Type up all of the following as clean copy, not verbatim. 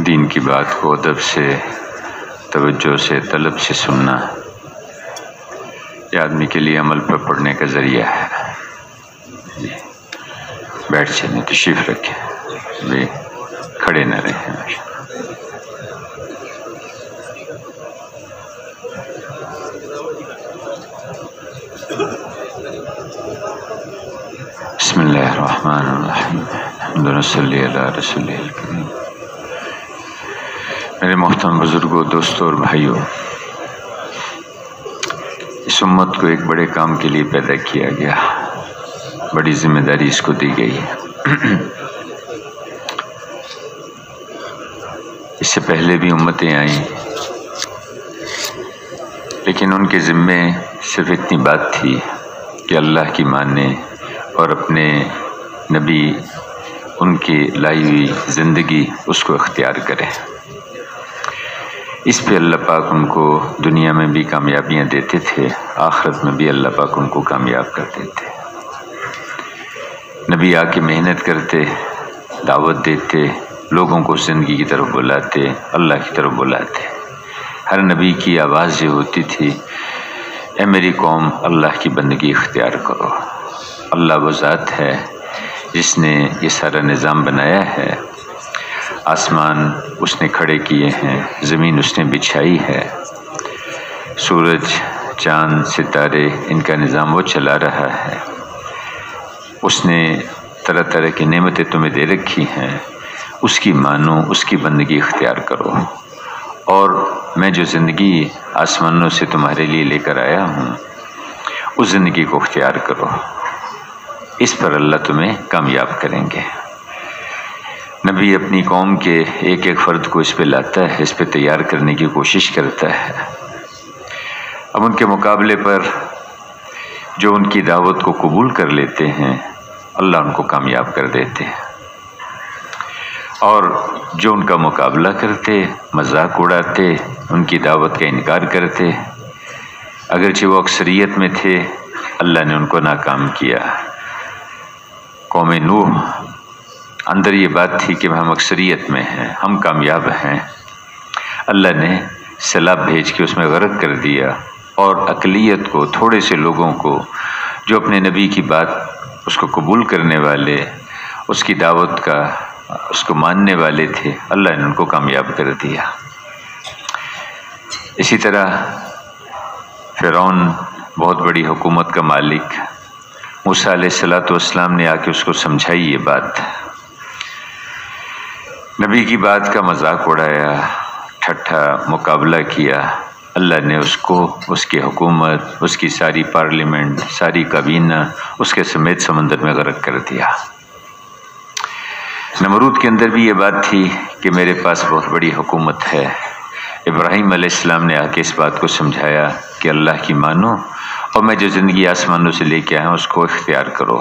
دین کی بات کو ادب سے، توجہ سے، طلب سے سننا یہ آدمی کے لیے عمل پر پڑھنے کا ذریعہ ہے۔ جی بیٹھ چلیں، تشریف رکھیں، بھی کھڑے نہ رہیں۔ بسم اللہ الرحمن الرحیم، الحمد صلی علی رسول الکریم۔ میرے محترم بزرگوں، دوستوں اور بھائیوں، اس امت کو ایک بڑے کام کے لیے پیدا کیا گیا، بڑی ذمہ داری اس کو دی گئی ہے۔ اس سے پہلے بھی امتیں آئیں، لیکن ان کے ذمے صرف اتنی بات تھی کہ اللہ کی ماننے اور اپنے نبی، ان کی لائی ہوئی زندگی اس کو اختیار کریں۔ اس پہ اللہ پاک ان کو دنیا میں بھی کامیابیاں دیتے تھے، آخرت میں بھی اللہ پاک ان کو کامیاب کرتے تھے۔ نبی آ کے محنت کرتے، دعوت دیتے، لوگوں کو زندگی کی طرف بلاتے، اللہ کی طرف بلاتے۔ ہر نبی کی آواز یہ ہوتی تھی، اے میری قوم، اللہ کی بندگی اختیار کرو۔ اللہ وہ ذات ہے جس نے یہ سارا نظام بنایا ہے، آسمان اس نے کھڑے کیے ہیں، زمین اس نے بچھائی ہے، سورج، چاند، ستارے، ان کا نظام وہ چلا رہا ہے۔ اس نے طرح طرح کی نعمتیں تمہیں دے رکھی ہیں، اس کی مانو، اس کی بندگی اختیار کرو، اور میں جو زندگی آسمانوں سے تمہارے لیے لے کر آیا ہوں اس زندگی کو اختیار کرو، اس پر اللہ تمہیں کامیاب کریں گے۔ نبی اپنی قوم کے ایک ایک فرد کو اس پہ لاتا ہے، اس پہ تیار کرنے کی کوشش کرتا ہے۔ اب ان کے مقابلے پر جو ان کی دعوت کو قبول کر لیتے ہیں، اللہ ان کو کامیاب کر دیتے ہیں، اور جو ان کا مقابلہ کرتے، مذاق اڑاتے، ان کی دعوت کا انکار کرتے، اگرچہ وہ اکثریت میں تھے، اللہ نے ان کو ناکام کیا۔ قوم نوح اندر یہ بات تھی کہ ہم اکثریت میں ہیں، ہم کامیاب ہیں، اللہ نے سیلاب بھیج کے اس میں غرق کر دیا، اور اقلیت کو، تھوڑے سے لوگوں کو جو اپنے نبی کی بات اس کو قبول کرنے والے، اس کی دعوت کا اس کو ماننے والے تھے، اللہ نے ان کو کامیاب کر دیا۔ اسی طرح فرعون بہت بڑی حکومت کا مالک، موسیٰ علیہ السلام نے آ کے اس کو سمجھائی یہ بات، نبی کی بات کا مذاق اڑایا، ٹھٹھا مقابلہ کیا، اللہ نے اس کو، اس کی حکومت، اس کی ساری پارلیمنٹ، ساری کابینہ اس کے سمیت سمندر میں غرق کر دیا۔ نمرود کے اندر بھی یہ بات تھی کہ میرے پاس بہت بڑی حکومت ہے، ابراہیم علیہ السلام نے آ کے اس بات کو سمجھایا کہ اللہ کی مانو، اور میں جو زندگی آسمانوں سے لے کے آیا ہوں اس کو اختیار کرو،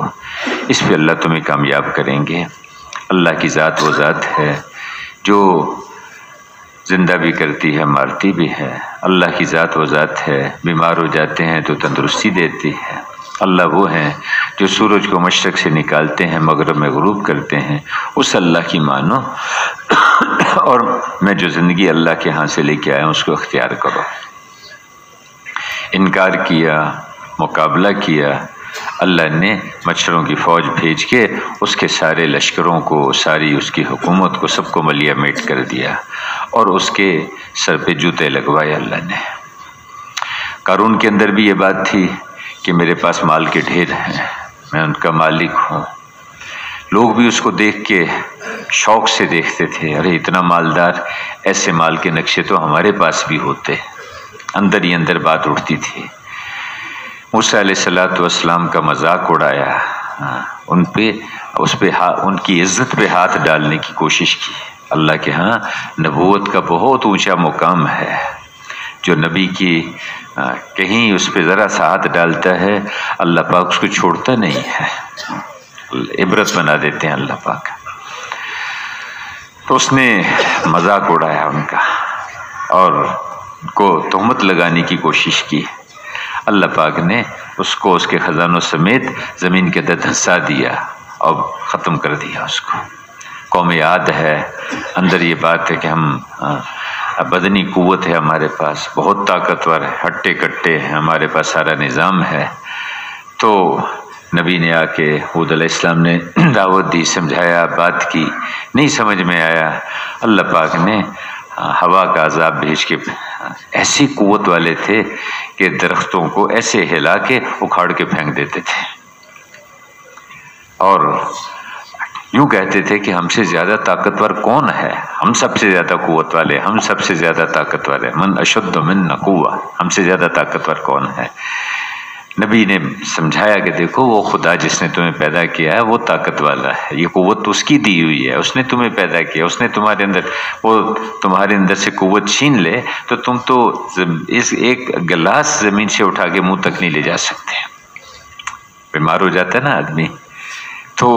اس پہ اللہ تمہیں کامیاب کریں گے۔ اللہ کی ذات وہ ذات ہے جو زندہ بھی کرتی ہے، مارتی بھی ہے۔ اللہ کی ذات وہ ذات ہے، بیمار ہو جاتے ہیں تو تندرستی دیتی ہے۔ اللہ وہ ہیں جو سورج کو مشرق سے نکالتے ہیں، مغرب میں غروب کرتے ہیں، اس اللہ کی مانو، اور میں جو زندگی اللہ کے ہاں سے لے کے آیا ہوں اس کو اختیار کرو۔ انکار کیا، مقابلہ کیا، اللہ نے مچھروں کی فوج بھیج کے اس کے سارے لشکروں کو، ساری اس کی حکومت کو، سب کو ملیہ میٹ کر دیا، اور اس کے سر پہ جوتے لگوائے اللہ نے۔ قارون کے اندر بھی یہ بات تھی کہ میرے پاس مال کے ڈھیر ہیں، میں ان کا مالک ہوں۔ لوگ بھی اس کو دیکھ کے شوق سے دیکھتے تھے، ارے اتنا مالدار، ایسے مال کے نقشے تو ہمارے پاس بھی ہوتے۔ اندر ہی اندر بات اٹھتی تھی۔ موسیٰ علیہ السلام کا مذاق اڑایا، ان کی عزت پہ ہاتھ ڈالنے کی کوشش کی۔ اللہ کے ہاں نبوت کا بہت اونچا مقام ہے، جو نبی کی کہیں اس پہ ذرا سا ہاتھ ڈالتا ہے اللہ پاک اس کو چھوڑتا نہیں ہے، عبرت بنا دیتے ہیں اللہ پاک۔ تو اس نے مذاق اڑایا ان کا، اور کو تہمت لگانے کی کوشش کی۔ اللہ پاک نے اس کو اس کے خزانوں سمیت زمین کے اندر دھنسا دیا اور ختم کر دیا اس کو۔ قوم عاد ہے، اندر یہ بات ہے کہ ہم بدنی قوت ہے ہمارے پاس، بہت طاقتور ہے، ہٹے کٹے ہیں، ہمارے پاس سارا نظام ہے۔ تو نبی نے آ کے ہود علیہ السلام نے دعوت دی، سمجھایا، بات کی، نہیں سمجھ میں آیا۔ اللہ پاک نے ہوا کا عذاب بھیج کے، ایسی قوت والے تھے کہ درختوں کو ایسے ہلا کے اکھاڑ کے پھینک دیتے تھے، اور یوں کہتے تھے کہ ہم سے زیادہ طاقتور کون ہے، ہم سب سے زیادہ قوت والے، ہم سب سے زیادہ طاقتور ہے، من اشد منا قوہ، ہم سے زیادہ طاقتور کون ہے۔ نبی نے سمجھایا کہ دیکھو وہ خدا جس نے تمہیں پیدا کیا ہے وہ طاقت والا ہے، یہ قوت اس کی دی ہوئی ہے، اس نے تمہیں پیدا کیا، اس نے تمہارے اندر، وہ تمہارے اندر سے قوت چھین لے تو تم تو اس ایک گلاس زمین سے اٹھا کے منہ تک نہیں لے جا سکتے۔ بیمار ہو جاتا ہے نا آدمی تو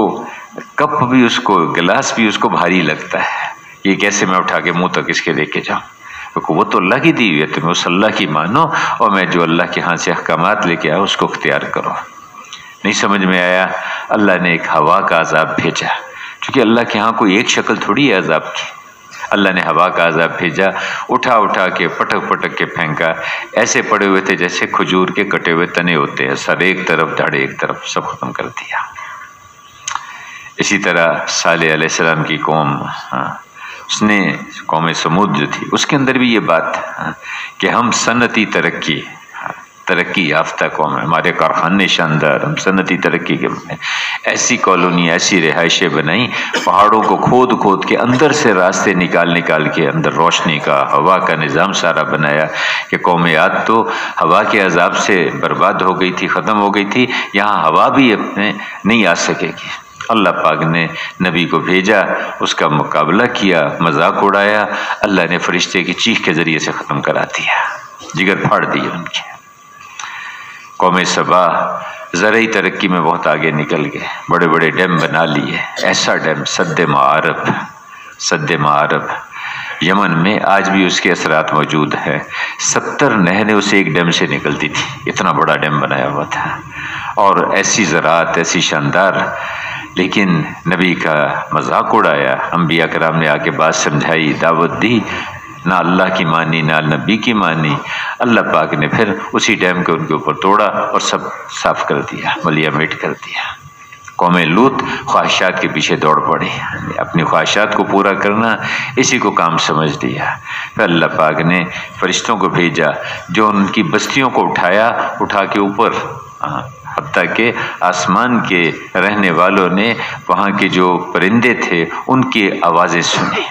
کپ بھی اس کو، گلاس بھی اس کو بھاری لگتا ہے، یہ کیسے میں اٹھا کے منہ تک اس کے لے کے جاؤں۔ وہ تو اللہ کی دی ہوئی ہے، تمہیں اس اللہ کی مانو، اور میں جو اللہ کے ہاں سے احکامات لے کے آیا اس کو اختیار کرو۔ نہیں سمجھ میں آیا، اللہ نے ایک ہوا کا عذاب بھیجا، چونکہ اللہ کے ہاں کوئی ایک شکل تھوڑی ہے عذاب کی۔ اللہ نے ہوا کا عذاب بھیجا، اٹھا اٹھا کے پٹک پٹک کے پھینکا، ایسے پڑے ہوئے تھے جیسے کھجور کے کٹے ہوئے تنے ہوتے ہیں، سر ایک طرف دھڑ ایک طرف، سب ختم کر دیا۔ اسی طرح صالح علیہ السلام کی قوم، اس نے قوم سمود جو تھی، اس کے اندر بھی یہ بات کہ ہم صنعتی ترقی یافتہ قوم ہے، ہمارے کارخانے شاندار، ہم صنعتی ترقی کے ایسی کالونی، ایسی رہائشیں بنائیں، پہاڑوں کو کھود کھود کے اندر سے راستے نکال کے اندر روشنی کا، ہوا کا نظام سارا بنایا کہ قوم عاد تو ہوا کے عذاب سے برباد ہو گئی تھی، ختم ہو گئی تھی، یہاں ہوا بھی اپنے نہیں آ سکے گی۔ اللہ پاک نے نبی کو بھیجا، اس کا مقابلہ کیا، مذاق اڑایا، اللہ نے فرشتے کی چیخ کے ذریعے سے ختم کرا دیا، جگر پھاڑ دیے ان کے۔ قوم سبا زرعی ترقی میں بہت آگے نکل گئے، بڑے بڑے ڈیم بنا لیے، ایسا ڈیم سد معارب یمن میں آج بھی اس کے اثرات موجود ہیں، 70 نہریں اسے ایک ڈیم سے نکلتی تھی، اتنا بڑا ڈیم بنایا ہوا تھا، اور ایسی زراعت، ایسی شاندار۔ لیکن نبی کا مذاق اڑایا، انبیاء کرام نے آ کے بات سمجھائی، دعوت دی، نہ اللہ کی مانی نہ نبی کی مانی۔ اللہ پاک نے پھر اسی ڈیم کو ان کے اوپر توڑا اور سب صاف کر دیا، ملیا میٹ کر دیا۔ قوم لوط خواہشات کے پیچھے دوڑ پڑی، اپنی خواہشات کو پورا کرنا اسی کو کام سمجھ لیا۔ پھر اللہ پاک نے فرشتوں کو بھیجا جو ان کی بستیوں کو اٹھا کے اوپر، حتیٰ کہ آسمان کے رہنے والوں نے وہاں کے جو پرندے تھے ان کی آوازیں سنی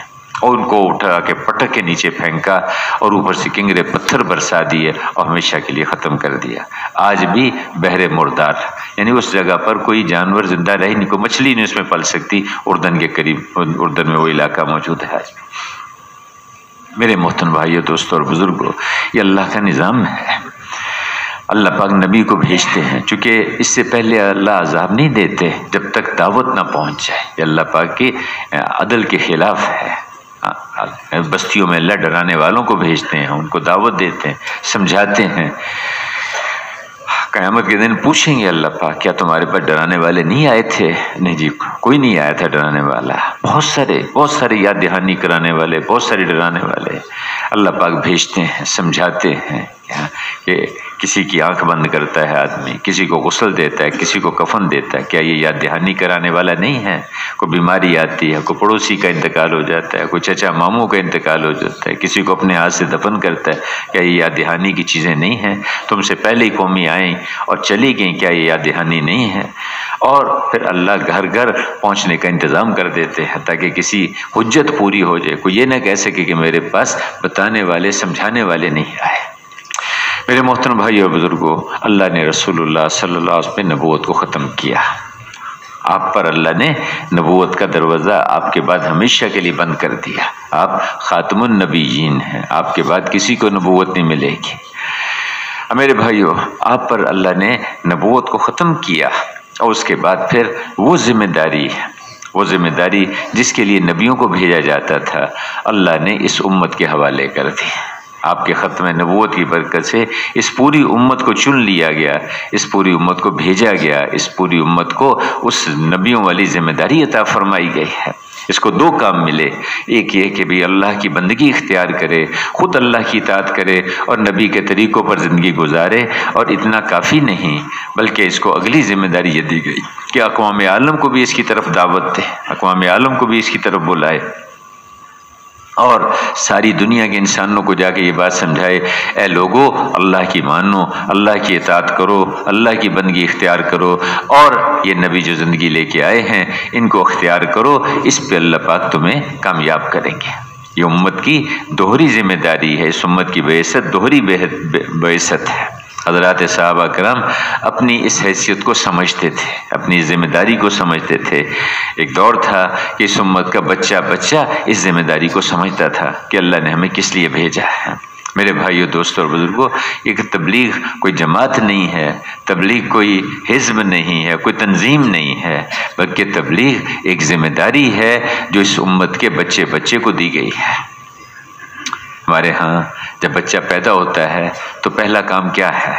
اور ان کو اٹھا کے پٹک کے نیچے پھینکا اور اوپر سے کنگرے پتھر برسا دیے اور ہمیشہ کے لیے ختم کر دیا۔ آج بھی بحر مردار، یعنی اس جگہ پر کوئی جانور زندہ رہی نہیں، کوئی مچھلی نہیں اس میں پل سکتی، اردن کے قریب، اردن میں وہ علاقہ موجود ہے آج بھی۔ میرے محترم بھائیو، دوستو اور بزرگوں، یہ اللہ کا نظام ہے۔ اللہ پاک نبی کو بھیجتے ہیں، چونکہ اس سے پہلے اللہ عذاب نہیں دیتے جب تک دعوت نہ پہنچ جائے، یہ اللہ پاک کے عدل کے خلاف ہے۔ بستیوں میں اللہ ڈرانے والوں کو بھیجتے ہیں، ان کو دعوت دیتے ہیں، سمجھاتے ہیں۔ قیامت کے دن پوچھیں گے اللہ پاک کیا تمہارے پاس ڈرانے والے نہیں آئے تھے؟ نہیں جی، کوئی نہیں آیا تھا ڈرانے والا، بہت سارے یاد دہانی کرانے والے، بہت سارے ڈرانے والے اللہ پاک بھیجتے ہیں، سمجھاتے ہیں کہ کسی کی آنکھ بند کرتا ہے آدمی، کسی کو غسل دیتا ہے، کسی کو کفن دیتا ہے، کیا یہ یاد دہانی کرانے والا نہیں ہے؟ کوئی بیماری آتی ہے، کوئی پڑوسی کا انتقال ہو جاتا ہے، کوئی چچا ماموں کا انتقال ہو جاتا ہے، کسی کو اپنے ہاتھ سے دفن کرتا ہے، کیا یہ یاد دہانی کی چیزیں نہیں ہیں؟ تم سے پہلے ہی قومی آئیں اور چلی گئیں، کیا یہ یاد دہانی نہیں ہے؟ اور پھر اللہ گھر گھر پہنچنے کا انتظام کر دیتے ہیں تاکہ کسی حجت پوری ہو جائے، کوئی یہ نہ کہہ سکے کہ میرے پاس بتانے والے، سمجھانے والے نہیں آئے۔ میرے محترم بھائیو اور بزرگوں، اللہ نے رسول اللہ صلی اللہ علیہ وسلم نبوت کو ختم کیا۔ آپ پر اللہ نے نبوت کا دروازہ آپ کے بعد ہمیشہ کے لیے بند کر دیا۔ آپ خاتم النبیین ہیں، آپ کے بعد کسی کو نبوت نہیں ملے گی۔ میرے بھائیو، آپ پر اللہ نے نبوت کو ختم کیا اور اس کے بعد پھر وہ ذمہ داری جس کے لیے نبیوں کو بھیجا جاتا تھا، اللہ نے اس امت کے حوالے کر دی۔ آپ کے ختم نبوت کی برکت سے اس پوری امت کو چن لیا گیا، اس پوری امت کو بھیجا گیا، اس پوری امت کو اس نبیوں والی ذمہ داری عطا فرمائی گئی ہے۔ اس کو دو کام ملے، ایک یہ کہ بھی اللہ کی بندگی اختیار کرے، خود اللہ کی اطاعت کرے اور نبی کے طریقوں پر زندگی گزارے، اور اتنا کافی نہیں بلکہ اس کو اگلی ذمہ داری یہ دی گئی کہ اقوام عالم کو بھی اس کی طرف دعوت دے، اقوام عالم کو بھی اس کی طرف بلائے، اور ساری دنیا کے انسانوں کو جا کے یہ بات سمجھائے، اے لوگو اللہ کی مانو، اللہ کی اطاعت کرو، اللہ کی بندگی اختیار کرو، اور یہ نبی جو زندگی لے کے آئے ہیں ان کو اختیار کرو، اس پہ اللہ پاک تمہیں کامیاب کریں گے۔ یہ امت کی دوہری ذمہ داری ہے، اس امت کی بعثت دوہری بعثت ہے۔ حضرات صحابہ کرام اپنی اس حیثیت کو سمجھتے تھے، اپنی ذمہ داری کو سمجھتے تھے۔ ایک دور تھا کہ اس امت کا بچہ اس ذمہ داری کو سمجھتا تھا کہ اللہ نے ہمیں کس لیے بھیجا ہے۔ میرے بھائیو، دوستوں اور بزرگوں، ایک تبلیغ کوئی جماعت نہیں ہے، تبلیغ کوئی حزب نہیں ہے، کوئی تنظیم نہیں ہے، بلکہ تبلیغ ایک ذمہ داری ہے جو اس امت کے بچے کو دی گئی ہے۔ ہمارے ہاں جب بچہ پیدا ہوتا ہے تو پہلا کام کیا ہے؟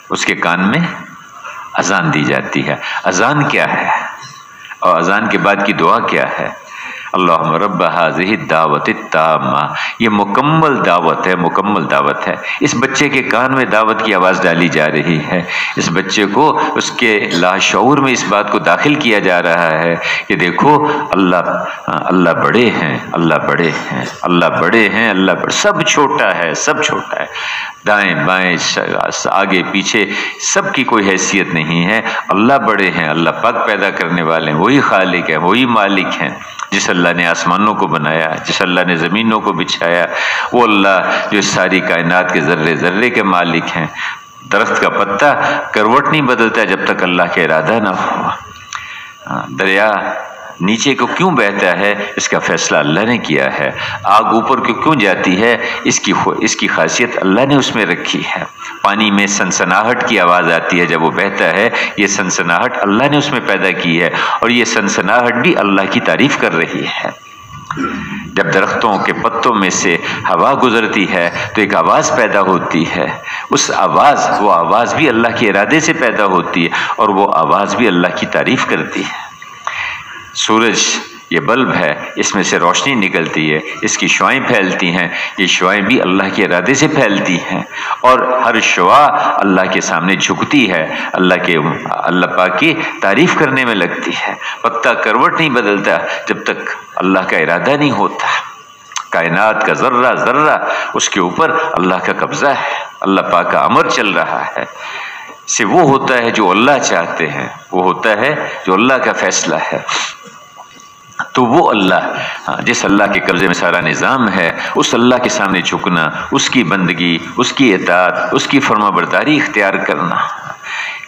اس کے کان میں اذان دی جاتی ہے۔ اذان کیا ہے اور اذان کے بعد کی دعا کیا ہے؟ اللہم رب ہذہ الدعوۃ التامہ۔ یہ مکمل دعوت ہے، مکمل دعوت ہے۔ اس بچے کے کان میں دعوت کی آواز ڈالی جا رہی ہے، اس بچے کو اس کے لاشعور میں اس بات کو داخل کیا جا رہا ہے کہ دیکھو اللہ بڑے ہیں، اللہ بڑے ہیں، اللہ بڑے ہیں، اللہ بڑے، سب چھوٹا ہے، سب چھوٹا ہے، دائیں بائیں آگے پیچھے سب کی کوئی حیثیت نہیں ہے، اللہ بڑے ہیں، اللہ پاک پیدا کرنے والے ہیں، وہی خالق ہے، وہی مالک ہیں، جس اللہ نے آسمانوں کو بنایا، جس اللہ نے زمینوں کو بچھایا، وہ اللہ جو ساری کائنات کے ذرے ذرے کے مالک ہیں۔ درخت کا پتا کروٹ نہیں بدلتا جب تک اللہ کا ارادہ نہ ہو۔ دریا نیچے کو کیوں بہتا ہے اس کا فیصلہ اللہ نے کیا ہے۔ آگ اوپر کو کیوں جاتی ہے اس کی خاصیت اللہ نے اس میں رکھی ہے۔ پانی میں سنسناہٹ کی آواز آتی ہے جب وہ بہتا ہے، یہ سنسناہٹ اللہ نے اس میں پیدا کی ہے، اور یہ سنسناہٹ بھی اللہ کی تعریف کر رہی ہے۔ جب درختوں کے پتوں میں سے ہوا گزرتی ہے تو ایک آواز پیدا ہوتی ہے، وہ آواز بھی اللہ کے ارادے سے پیدا ہوتی ہے، اور وہ آواز بھی اللہ کی تعریف کرتی ہے۔ سورج یہ بلب ہے، اس میں سے روشنی نکلتی ہے، اس کی شعاعیں پھیلتی ہیں، یہ شعاعیں بھی اللہ کے ارادے سے پھیلتی ہیں، اور ہر شعاع اللہ کے سامنے جھکتی ہے، اللہ پاک کی تعریف کرنے میں لگتی ہے۔ پتا کروٹ نہیں بدلتا جب تک اللہ کا ارادہ نہیں ہوتا۔ کائنات کا ذرہ ذرہ اس کے اوپر اللہ کا قبضہ ہے، اللہ پاک کا امر چل رہا ہے۔ سے وہ ہوتا ہے جو اللہ چاہتے ہیں، وہ ہوتا ہے جو اللہ کا فیصلہ ہے۔ تو وہ اللہ، جس اللہ کے قبضے میں سارا نظام ہے، اس اللہ کے سامنے جھکنا، اس کی بندگی، اس کی اطاعت، اس کی فرما برداری اختیار کرنا،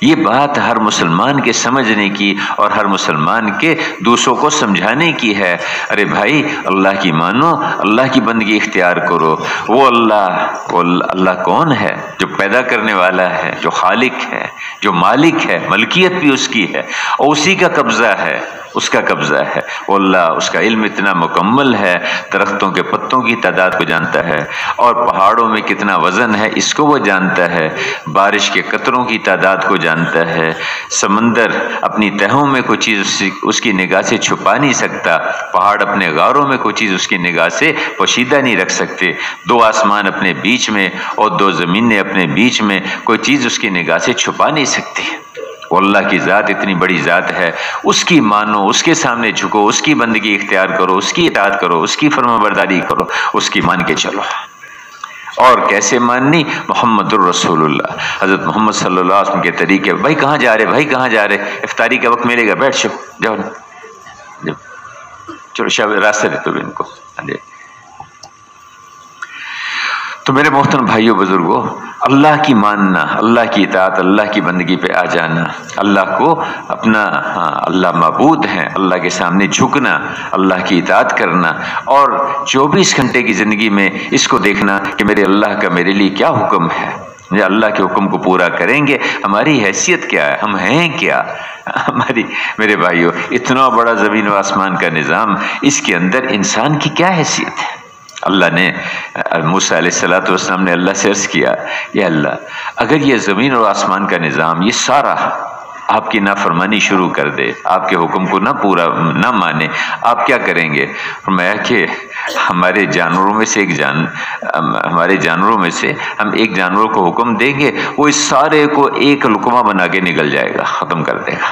یہ بات ہر مسلمان کے سمجھنے کی اور ہر مسلمان کے دوسروں کو سمجھانے کی ہے۔ ارے بھائی، اللہ کی مانو، اللہ کی بندگی اختیار کرو۔ وہ اللہ کون ہے؟ جو پیدا کرنے والا ہے، جو خالق ہے، جو مالک ہے، ملکیت بھی اس کی ہے، اور اسی کا قبضہ ہے، اس کا قبضہ ہے وہ اللہ۔ اس کا علم اتنا مکمل ہے، درختوں کے پتوں کی تعداد کو جانتا ہے، اور پہاڑوں میں کتنا وزن ہے اس کو وہ جانتا ہے، بارش کے قطروں کی تعداد کو جانتا ہے۔ سمندر اپنی تہوں میں کوئی چیز اس کی نگاہ سے چھپا نہیں سکتا، پہاڑ اپنے غاروں میں کوئی چیز اس کی نگاہ سے پوشیدہ نہیں رکھ سکتے، دو آسمان اپنے بیچ میں اور دو زمینیں اپنے بیچ میں کوئی چیز اس کی نگاہ سے چھپا نہیں سکتی۔ وہ اللہ کی ذات اتنی بڑی ذات ہے، اس کی مانو، اس کے سامنے جھکو، اس کی بندگی اختیار کرو، اس کی اطاعت کرو، اس کی فرما برداری کرو، اس کی مان کے چلو۔ اور کیسے ماننی؟ محمد الرسول اللہ، حضرت محمد صلی اللہ علیہ وسلم کے طریقے۔ بھائی کہاں جا رہے، بھائی کہاں جا رہے؟ افطاری کا وقت ملے گا، بیٹھ جاؤ، چلو شاہ راستہ دے تو ان کو۔ تو میرے محترم بھائیوں بزرگوں، اللہ کی ماننا، اللہ کی اطاعت، اللہ کی بندگی پہ آ جانا، اللہ کو اپنا اللہ معبود ہیں، اللہ کے سامنے جھکنا، اللہ کی اطاعت کرنا، اور 24 گھنٹے کی زندگی میں اس کو دیکھنا کہ میرے اللہ کا میرے لیے کیا حکم ہے، یا اللہ کے حکم کو پورا کریں گے، ہماری حیثیت کیا ہے، ہم ہیں کیا، میرے بھائیوں اتنا بڑا زمین و آسمان کا نظام، اس کے اندر انسان کی کیا حیثیت ہے؟ اللہ نے موسیٰ علیہ الصلوۃ والسلام نے اللہ سے عرض کیا، یا اللہ اگر یہ زمین اور آسمان کا نظام یہ سارا آپ کی نافرمانی شروع کر دے، آپ کے حکم کو نہ مانے، آپ کیا کریں گے؟ فرمایا کہ ہمارے جانوروں میں سے ہم ایک جانور کو حکم دیں گے، وہ اس سارے کو ایک لقمہ بنا کے نگل جائے گا، ختم کر دے گا۔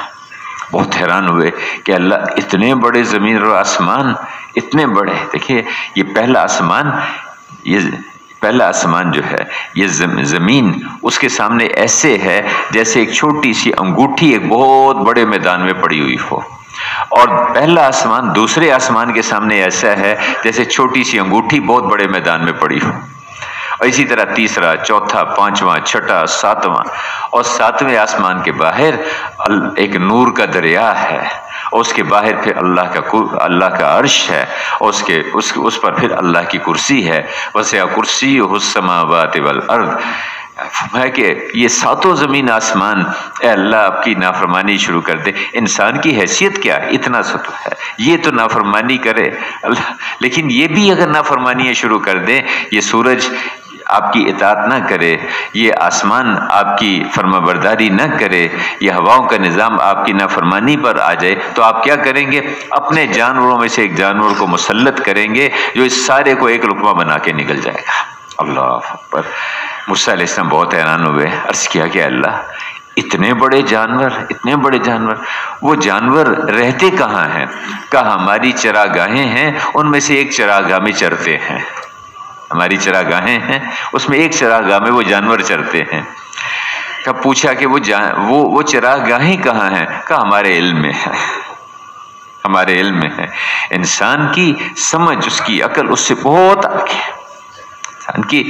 بہت حیران ہوئے کہ اللہ اتنے بڑے زمین اور آسمان، اتنے بڑے، دیکھیے یہ پہلا آسمان جو ہے، یہ زمین اس کے سامنے ایسے ہے جیسے ایک چھوٹی سی انگوٹھی ایک بہت بڑے میدان میں پڑی ہوئی ہو، اور پہلا آسمان دوسرے آسمان کے سامنے ایسا ہے جیسے چھوٹی سی انگوٹھی بہت بڑے میدان میں پڑی ہو، اور اسی طرح تیسرا، چوتھا، پانچواں، چھٹا، ساتواں، اور ساتویں آسمان کے باہر ایک نور کا دریا ہے، اور اس کے باہر پھر اللہ کا عرش ہے، اور اس پر پھر اللہ کی کرسی ہے، وسع کرسیہ السماوات والارض۔ ہے کہ یہ ساتوں زمین آسمان اے اللہ آپ کی نافرمانی شروع کر دے، انسان کی حیثیت کیا ہے؟ اتنا سا تو ہے، یہ تو نافرمانی کرے اللہ، لیکن یہ بھی اگر نافرمانیاں شروع کر دیں، یہ سورج آپ کی اطاعت نہ کرے، یہ آسمان آپ کی فرما برداری نہ کرے، یہ ہواؤں کا نظام آپ کی نافرمانی پر آ جائے، تو آپ کیا کریں گے؟ اپنے جانوروں میں سے ایک جانور کو مسلط کریں گے جو اس سارے کو ایک لقمہ بنا کے نکل جائے گا۔ اللہ اکبر۔ موسیٰ علیہ السلام بہت حیران ہوئے، عرض کیا کہ اللہ اتنے بڑے جانور، وہ جانور رہتے کہاں ہیں؟ کہا ہماری چراگاہیں ہیں، ان میں سے ایک چراگاہ میں چرتے ہیں، ہماری چراگاہیں ہیں، اس میں ایک چراگاہ میں وہ جانور چرتے ہیں۔ پوچھا کہ وہ چراگاہیں کہاں ہیں؟ کہا ہمارے علم میں ہے، ہمارے علم میں ہے۔ انسان کی سمجھ، اس کی عقل اس سے بہت آگے ہے انسان کی۔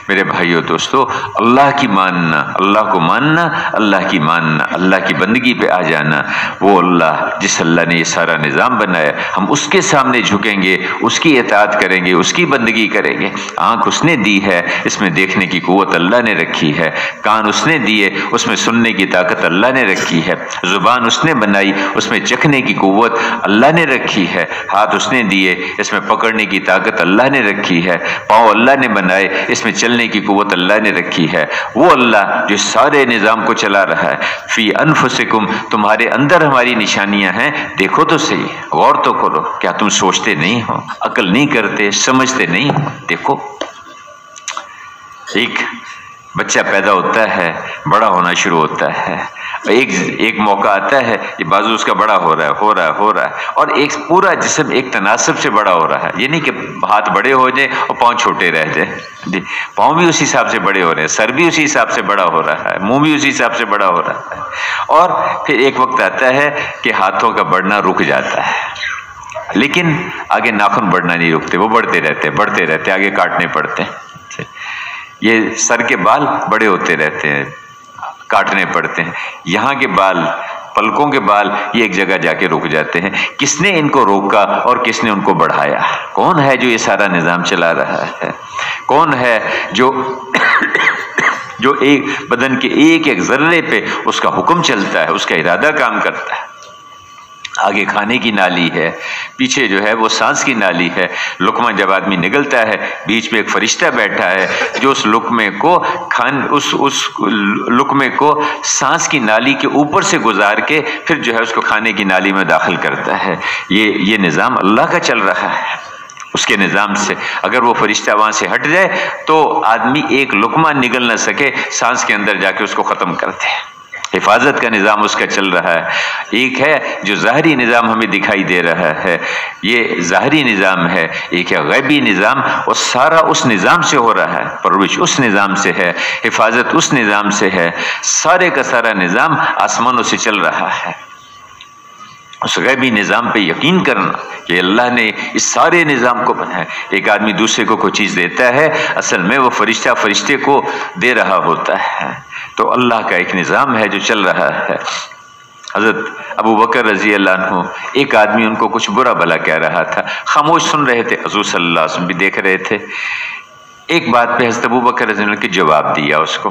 میرے بھائیو دوستو، اللہ کی ماننا، اللہ کو ماننا، اللہ کی ماننا، اللہ کی بندگی پہ آ جانا، وہ اللہ جس اللہ نے یہ سارا نظام بنایا، ہم اس کے سامنے جھکیں گے، اس کی اطاعت کریں گے، اس کی بندگی کریں گے۔ آنکھ اس نے دی ہے، اس میں دیکھنے کی قوت اللہ نے رکھی ہے، کان اس نے دیے، اس میں سننے کی طاقت اللہ نے رکھی ہے، زبان اس نے بنائی، اس میں چکھنے کی قوت اللہ نے رکھی ہے، ہاتھ اس نے دیے، اس میں پکڑنے کی طاقت اللہ نے رکھی ہے، پاؤں اللہ نے بنائے، اس میں چلنے کی قوت اللہ نے رکھی ہے۔ وہ اللہ جو سارے نظام کو چلا رہا ہے۔ فی انفسکم، تمہارے اندر ہماری نشانیاں ہیں، دیکھو تو صحیح، غور تو کرو، کیا تم سوچتے نہیں ہو، عقل نہیں کرتے، سمجھتے نہیں ہو؟ دیکھو، ایک بچہ پیدا ہوتا ہے، بڑا ہونا شروع ہوتا ہے، ایک موقع آتا ہے یہ بازو اس کا بڑا ہو رہا ہے، اور ایک پورا جسم ایک تناسب سے بڑا ہو رہا ہے۔ یہ نہیں کہ ہاتھ بڑے ہو جائیں اور پاؤں چھوٹے رہ جائیں، جی پاؤں بھی اسی حساب سے بڑے ہو رہے ہیں، سر بھی اسی حساب سے بڑا ہو رہا ہے، منہ بھی اسی حساب سے بڑا ہو رہا ہے، اور پھر ایک وقت آتا ہے کہ ہاتھوں کا بڑھنا رک جاتا ہے، لیکن آگے ناخن بڑھنا نہیں رکتے، وہ بڑھتے رہتے، آگے کاٹنے پڑتے ہیں۔ یہ سر کے بال بڑے ہوتے رہتے ہیں، کاٹنے پڑتے ہیں، یہاں کے بال، پلکوں کے بال، یہ ایک جگہ جا کے رک جاتے ہیں۔ کس نے ان کو روکا اور کس نے ان کو بڑھایا؟ کون ہے جو یہ سارا نظام چلا رہا ہے؟ کون ہے جو ایک بدن کے ایک ذرے پہ اس کا حکم چلتا ہے، اس کا ارادہ کام کرتا ہے؟ آگے کھانے کی نالی ہے، پیچھے جو ہے وہ سانس کی نالی ہے۔ لقمہ جب آدمی نگلتا ہے، بیچ میں ایک فرشتہ بیٹھا ہے جو اس لقمے کو سانس کی نالی کے اوپر سے گزار کے پھر جو ہے اس کو کھانے کی نالی میں داخل کرتا ہے۔ یہ نظام اللہ کا چل رہا ہے۔ اس کے نظام سے اگر وہ فرشتہ وہاں سے ہٹ جائے تو آدمی ایک لقمہ نگل نہ سکے، سانس کے اندر جا کے اس کو ختم کرتے ہیں۔ حفاظت کا نظام اس کا چل رہا ہے۔ ایک ہے جو ظاہری نظام ہمیں دکھائی دے رہا ہے، یہ ظاہری نظام ہے۔ ایک ہے غیبی نظام، اور سارا اس نظام سے ہو رہا ہے، پرورش اس نظام سے ہے، حفاظت اس نظام سے ہے، سارے کا سارا نظام آسمانوں سے چل رہا ہے۔ اس غیبی نظام پہ یقین کرنا کہ اللہ نے اس سارے نظام کو بنایا۔ ایک آدمی دوسرے کو کوئی چیز دیتا ہے، اصل میں وہ فرشتے کو دے رہا ہوتا ہے۔ تو اللہ کا ایک نظام ہے جو چل رہا ہے۔ حضرت ابو بکر رضی اللہ عنہ، ایک آدمی ان کو کچھ برا بھلا کہہ رہا تھا، خاموش سن رہے تھے، حضور صلی اللہ علیہ وسلم بھی دیکھ رہے تھے۔ ایک بات پہ حضرت ابو بکر رضی اللہ عنہ نے جواب دیا اس کو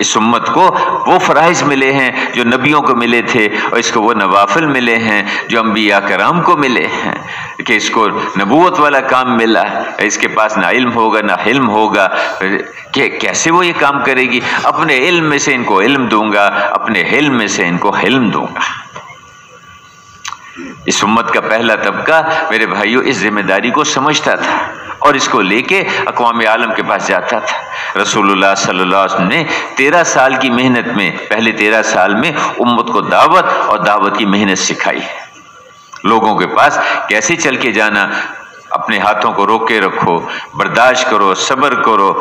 اس امت کو وہ فرائض ملے ہیں جو نبیوں کو ملے تھے، اور اس کو وہ نوافل ملے ہیں جو انبیاء کرام کو ملے ہیں، کہ اس کو نبوت والا کام ملا، اس کے پاس نہ علم ہوگا نہ حلم ہوگا، کہ کیسے وہ یہ کام کرے گی؟ اپنے علم میں سے ان کو علم دوں گا، اپنے حلم میں سے ان کو حلم دوں گا۔ اس امت کا پہلا طبقہ میرے بھائیوں اس ذمہ داری کو سمجھتا تھا اور اس کو لے کے اقوام عالم کے پاس جاتا تھا۔ رسول اللہ صلی اللہ علیہ وسلم نے 13 سال کی محنت میں، پہلے 13 سال میں امت کو دعوت اور دعوت کی محنت سکھائی، لوگوں کے پاس کیسے چل کے جانا، اپنے ہاتھوں کو روک کے رکھو، برداشت کرو، صبر کرو۔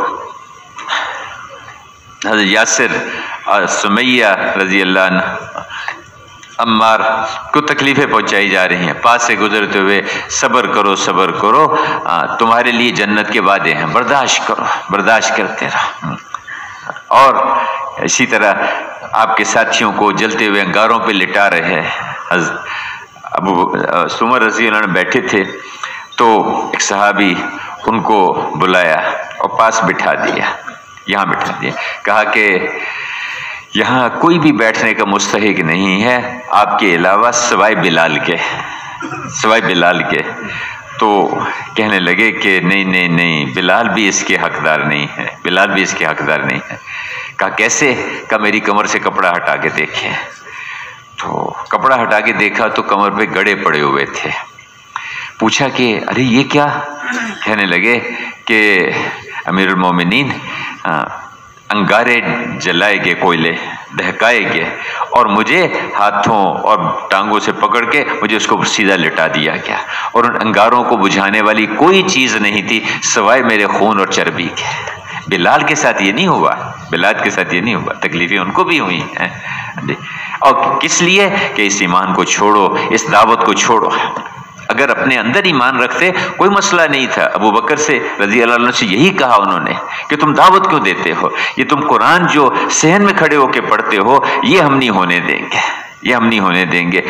حضرت یاسر اور سمیہ رضی اللہ عنہ، عمار کو تکلیفیں پہنچائی جا رہی ہیں، پاس سے گزرتے ہوئے، صبر کرو صبر کرو، تمہارے لیے جنت کے وعدے ہیں، برداشت کرو، برداشت کرتے رہو۔ اور اسی طرح آپ کے ساتھیوں کو جلتے ہوئے انگاروں پہ لٹا رہے ہیں۔ حضرت ابو عمر رضی اللہ عنہ بیٹھے تھے تو ایک صحابی ان کو بلایا اور پاس بٹھا دیا، یہاں بٹھا دیا، کہا کہ یہاں کوئی بھی بیٹھنے کا مستحق نہیں ہے آپ کے علاوہ سوائے بلال کے، سوائے بلال کے۔ تو کہنے لگے کہ نہیں نہیں نہیں، بلال بھی اس کے حقدار نہیں ہے، بلال بھی اس کے حقدار نہیں ہے۔ کہا کیسے؟ کہا میری کمر سے کپڑا ہٹا کے دیکھیں۔ تو کپڑا ہٹا کے دیکھا تو کمر پہ گڑے پڑے ہوئے تھے۔ پوچھا کہ ارے یہ کیا؟ کہنے لگے کہ امیر المومنین انگارے جلائے گے، کوئلے دہکائے گے، اور مجھے ہاتھوں اور ٹانگوں سے پکڑ کے مجھے اس کو سیدھا لٹا دیا گیا، اور ان انگاروں کو بجھانے والی کوئی چیز نہیں تھی سوائے میرے خون اور چربی کے۔ بلال کے ساتھ یہ نہیں ہوا، بلال کے ساتھ یہ نہیں ہوا، تکلیفیں ان کو بھی ہوئی ہیں۔ اور کس لیے؟ کہ اس ایمان کو چھوڑو، اس دعوت کو چھوڑو۔ اگر اپنے اندر ایمان رکھتے کوئی مسئلہ نہیں تھا۔ ابو بکر سے رضی اللہ عنہ سے یہی کہا انہوں نے کہ تم دعوت کیوں دیتے ہو؟ یہ تم قرآن جو صحن میں کھڑے ہو کے پڑھتے ہو، یہ ہم نہیں ہونے دیں گے، یہ ہم نہیں ہونے دیں گے،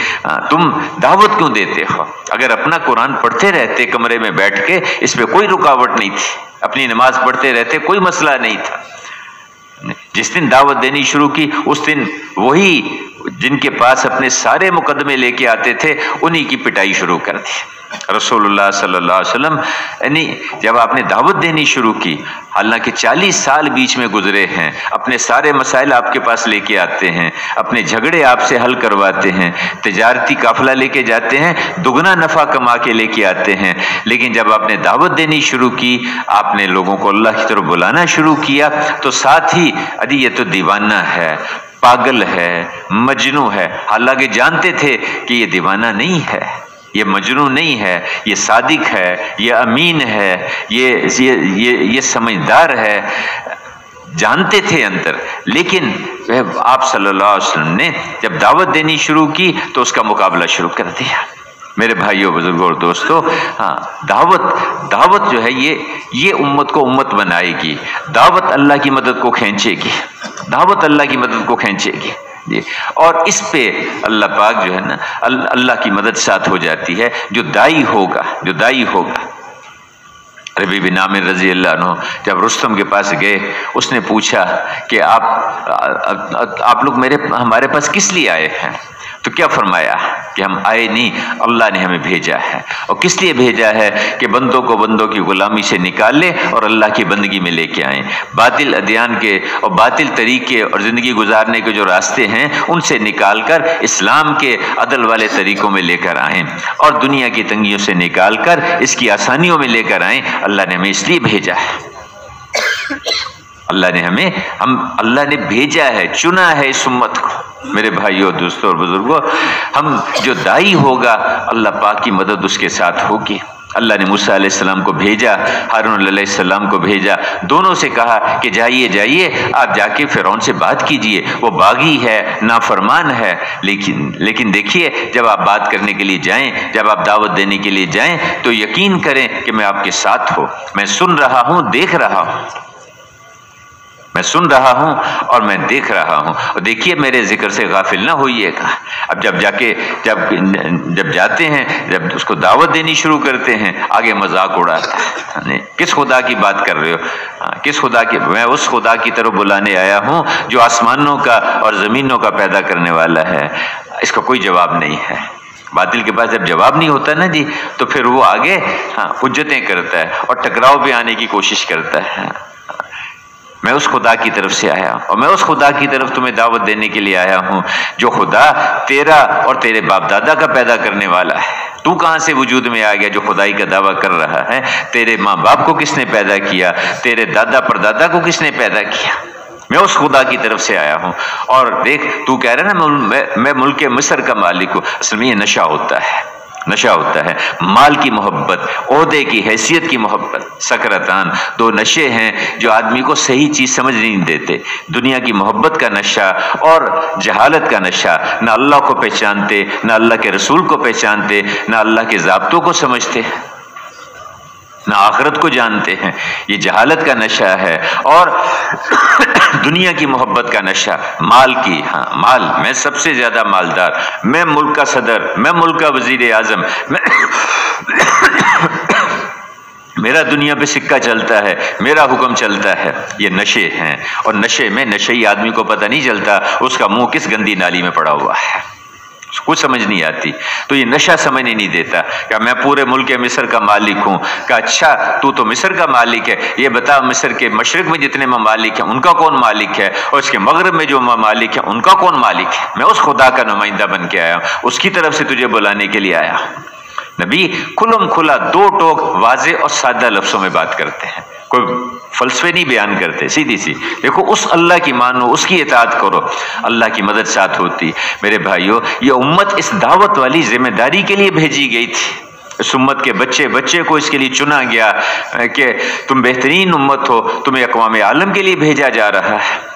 تم دعوت کیوں دیتے ہو؟ اگر اپنا قرآن پڑھتے رہتے کمرے میں بیٹھ کے، اس پہ کوئی رکاوٹ نہیں تھی، اپنی نماز پڑھتے رہتے، کوئی مسئلہ نہیں تھا۔ جس دن دعوت دینی شروع کی، اس دن وہی جن کے پاس اپنے سارے مقدمے لے کے آتے تھے انہی کی پٹائی شروع کر دی۔ رسول اللہ صلی اللہ علیہ وسلم یعنی جب آپ نے دعوت دینی شروع کی، حالانکہ 40 سال بیچ میں گزرے ہیں، اپنے سارے مسائل آپ کے پاس لے کے آتے ہیں، اپنے جھگڑے آپ سے حل کرواتے ہیں، تجارتی قافلہ لے کے جاتے ہیں، دگنا نفع کما کے لے کے آتے ہیں، لیکن جب آپ نے دعوت دینی شروع کی، آپ نے لوگوں کو اللہ کی طرف بلانا شروع کیا، تو ساتھ ہی ارے یہ تو دیوانہ ہے، پاگل ہے، مجنون ہے، حالانکہ جانتے تھے کہ یہ دیوانہ نہیں ہے، یہ مجنون نہیں ہے، یہ صادق ہے، یہ امین ہے، یہ سمجھدار ہے، جانتے تھے اندر۔ لیکن آپ صلی اللہ علیہ وسلم نے جب دعوت دینی شروع کی تو اس کا مقابلہ شروع کر دیا۔ میرے بھائیوں، بزرگوں اور دوستوں، دعوت جو ہے یہ امت کو امت بنائے گی، دعوت اللہ کی مدد کو کھینچے گی، دعوت اللہ کی مدد کو کھینچے گی جی۔ اور اس پہ اللہ پاک جو ہے نا، اللہ کی مدد ساتھ ہو جاتی ہے۔ جو دائی ہوگا ربیع بن عامر رضی اللہ عنہ جب رستم کے پاس گئے، اس نے پوچھا کہ آپ لوگ ہمارے پاس کس لیے آئے ہیں؟ تو کیا فرمایا کہ ہم آئے نہیں، اللہ نے ہمیں بھیجا ہے۔ اور کس لیے بھیجا ہے؟ کہ بندوں کو بندوں کی غلامی سے نکال لے اور اللہ کی بندگی میں لے کے آئیں، باطل ادیان کے اور باطل طریقے اور زندگی گزارنے کے جو راستے ہیں ان سے نکال کر اسلام کے عدل والے طریقوں میں لے کر آئیں، اور دنیا کی تنگیوں سے نکال کر اس کی آسانیوں میں لے کر آئیں۔ اللہ نے ہمیں اس لیے بھیجا ہے، اللہ نے بھیجا ہے، چنا ہے اس امت کو۔ میرے بھائیوں، دوستوں اور بزرگوں، ہم جو دائی ہوگا اللہ پاک کی مدد اس کے ساتھ ہوگی۔ اللہ نے موسیٰ علیہ السلام کو بھیجا، ہارون علیہ السلام کو بھیجا، دونوں سے کہا کہ جائیے آپ جا کے فرعون سے بات کیجئے، وہ باغی ہے، نافرمان ہے، لیکن دیکھیے جب آپ بات کرنے کے لیے جائیں، جب آپ دعوت دینے کے لیے جائیں تو یقین کریں کہ میں آپ کے ساتھ ہوں، میں سن رہا ہوں، دیکھ رہا ہوں، میں سن رہا ہوں اور میں دیکھ رہا ہوں، اور دیکھیے میرے ذکر سے غافل نہ ہوئیے گا۔ اب جب جاتے ہیں، جب اس کو دعوت دینی شروع کرتے ہیں، آگے مذاق اڑاتا ہے، کس خدا کی بات کر رہے ہو؟ کس خدا کی؟ میں اس خدا کی طرف بلانے آیا ہوں جو آسمانوں کا اور زمینوں کا پیدا کرنے والا ہے۔ اس کا کوئی جواب نہیں ہے۔ باطل کے پاس جب جواب نہیں ہوتا نا جی، تو پھر وہ آگے حجتیں کرتا ہے اور ٹکراؤ پہ آنے کی کوشش کرتا ہے۔ میں اس خدا کی طرف سے آیا ہوں، اور میں اس خدا کی طرف تمہیں دعوت دینے کے لیے آیا ہوں جو خدا تیرا اور تیرے باپ دادا کا پیدا کرنے والا ہے۔ تو کہاں سے وجود میں آ گیا جو خدائی کا دعویٰ کر رہا ہے؟ تیرے ماں باپ کو کس نے پیدا کیا؟ تیرے دادا پردادا کو کس نے پیدا کیا؟ میں اس خدا کی طرف سے آیا ہوں۔ اور دیکھ، تو کہہ رہا نا میں ملک مصر کا مالک ہوں، اصل میں یہ نشہ ہوتا ہے، نشہ ہوتا ہے، مال کی محبت، عہدے کی، حیثیت کی محبت۔ سکرتان، دو نشے ہیں جو آدمی کو صحیح چیز سمجھ نہیں دیتے، دنیا کی محبت کا نشہ اور جہالت کا نشہ۔ نہ اللہ کو پہچانتے، نہ اللہ کے رسول کو پہچانتے، نہ اللہ کے ضابطوں کو سمجھتے، نہ آخرت کو جانتے ہیں۔ یہ جہالت کا نشہ ہے، اور دنیا کی محبت کا نشہ، مال کی، مال، میں سب سے زیادہ مالدار، میں ملک کا صدر، میں ملک کا وزیر اعظم، میرا دنیا پہ سکہ چلتا ہے، میرا حکم چلتا ہے۔ یہ نشے ہیں، اور نشے میں نشئی آدمی کو پتہ نہیں چلتا اس کا منہ کس گندی نالی میں پڑا ہوا ہے، کچھ سمجھ نہیں آتی۔ تو یہ نشہ سمجھنے نہیں دیتا کہ میں پورے ملک مصر کا مالک ہوں۔ کہ اچھا تو مصر کا مالک ہے، یہ بتا مصر کے مشرق میں جتنے ممالک ہیں ان کا کون مالک ہے، اور اس کے مغرب میں جو ممالک ہیں ان کا کون مالک ہے؟ میں اس خدا کا نمائندہ بن کے آیا ہوں، اس کی طرف سے تجھے بلانے کے لیے آیا ہوں۔ نبی کھلم کھلا دو ٹوک واضح اور سادہ لفظوں میں بات کرتے ہیں، کوئی فلسفے نہیں بیان کرتے، سیدھی سی دیکھو، اس اللہ کی مانو، اس کی اطاعت کرو، اللہ کی مدد ساتھ ہوتی۔ میرے بھائیو، یہ امت اس دعوت والی ذمہ داری کے لیے بھیجی گئی تھی۔ اس امت کے بچے کو اس کے لیے چنا گیا کہ تم بہترین امت ہو، تمہیں اقوام عالم کے لیے بھیجا جا رہا ہے۔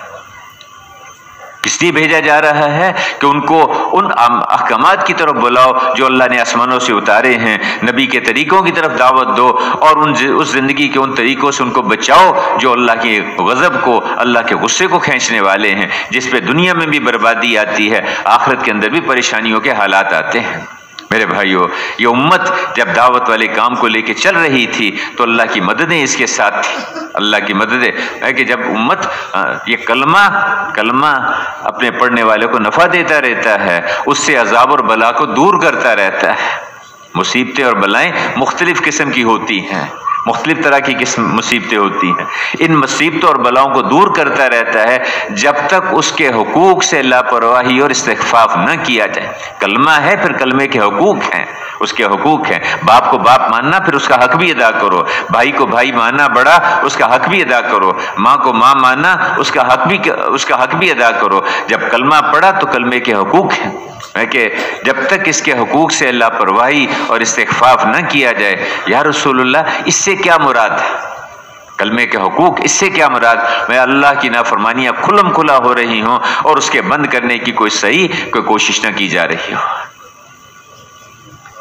کس لیے بھیجا جا رہا ہے؟ کہ ان کو ان احکامات کی طرف بلاؤ جو اللہ نے آسمانوں سے اتارے ہیں، نبی کے طریقوں کی طرف دعوت دو، اور اس زندگی کے ان طریقوں سے ان کو بچاؤ جو اللہ کے غضب کو، اللہ کے غصے کو کھینچنے والے ہیں، جس پہ دنیا میں بھی بربادی آتی ہے، آخرت کے اندر بھی پریشانیوں کے حالات آتے ہیں۔ میرے بھائیو، یہ امت جب دعوت والے کام کو لے کے چل رہی تھی تو اللہ کی مددیں اس کے ساتھ تھی، اللہ کی مددیں ہے کہ جب امت یہ کلمہ اپنے پڑھنے والے کو نفع دیتا رہتا ہے، اس سے عذاب اور بلا کو دور کرتا رہتا ہے۔ مصیبتیں اور بلائیں مختلف قسم کی ہوتی ہیں، مختلف طرح کی مصیبتیں ہوتی ہیں، ان مصیبتوں اور بلاؤں کو دور کرتا رہتا ہے جب تک اس کے حقوق سے لاپرواہی اور استخفاف نہ کیا جائے۔ کلمہ ہے، پھر کلمے کے حقوق ہیں، اس کے حقوق ہیں۔ باپ کو باپ ماننا، پھر اس کا حق بھی ادا کرو۔ بھائی کو بھائی ماننا بڑا، اس کا حق بھی ادا کرو۔ ماں کو ماں ماننا، اس کا حق بھی ادا کرو۔ جب کلمہ پڑھا تو کلمے کے حقوق ہیں کہ جب تک اس کے حقوق سے لاپرواہی اور استخفاف نہ کیا جائے۔ یا رسول اللہ، اس سے کیا مراد ہے؟ کلمے کے حقوق، اس سے کیا مراد؟ میں اللہ کی نافرمانیاں کھلم کھلا ہو رہی ہوں اور اس کے بند کرنے کی کوئی کوشش نہ کی جا رہی ہو۔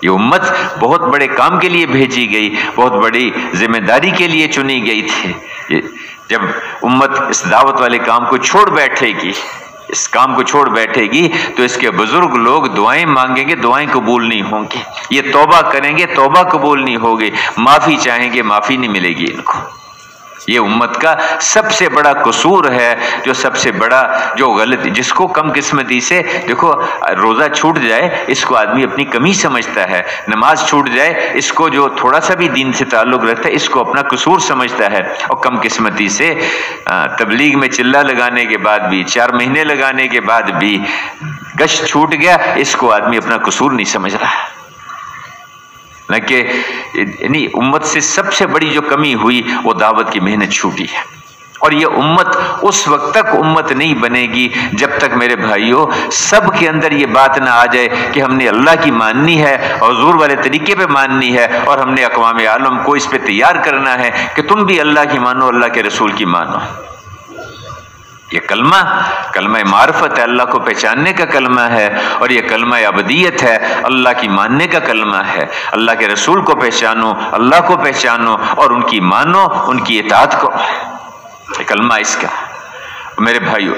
یہ امت بہت بڑے کام کے لیے بھیجی گئی، بہت بڑی ذمہ داری کے لیے چنی گئی تھی۔ جب امت اس دعوت والے کام کو چھوڑ بیٹھے گی، اس کام کو چھوڑ بیٹھے گی، تو اس کے بزرگ لوگ دعائیں مانگیں گے، دعائیں قبول نہیں ہوں گی۔ یہ توبہ کریں گے، توبہ قبول نہیں ہوگی۔ معافی چاہیں گے، معافی نہیں ملے گی ان کو۔ یہ امت کا سب سے بڑا قصور ہے، جو سب سے بڑا جو غلط، جس کو کم قسمتی سے، دیکھو روزہ چھوٹ جائے اس کو آدمی اپنی کمی سمجھتا ہے، نماز چھوٹ جائے اس کو جو تھوڑا سا بھی دین سے تعلق رکھتا ہے اس کو اپنا قصور سمجھتا ہے، اور کم قسمتی سے تبلیغ میں چلہ لگانے کے بعد بھی، 4 مہینے لگانے کے بعد بھی گشت چھوٹ گیا، اس کو آدمی اپنا قصور نہیں سمجھ رہا۔ نہ کہ یعنی امت سے سب سے بڑی جو کمی ہوئی وہ دعوت کی محنت چھوٹی ہے، اور یہ امت اس وقت تک امت نہیں بنے گی جب تک میرے بھائیوں سب کے اندر یہ بات نہ آ جائے کہ ہم نے اللہ کی ماننی ہے، حضور والے طریقے پہ ماننی ہے، اور ہم نے اقوام عالم کو اس پہ تیار کرنا ہے کہ تم بھی اللہ کی مانو، اللہ کے رسول کی مانو۔ یہ کلمہ معرفت ہے، اللہ کو پہچاننے کا کلمہ ہے، اور یہ کلمہ عبدیت ہے، اللہ کی ماننے کا کلمہ ہے۔ اللہ کے رسول کو پہچانو، اللہ کو پہچانو، اور ان کی مانو، ان کی اطاعت کرو۔ یہ کلمہ اس کا میرے بھائیوں،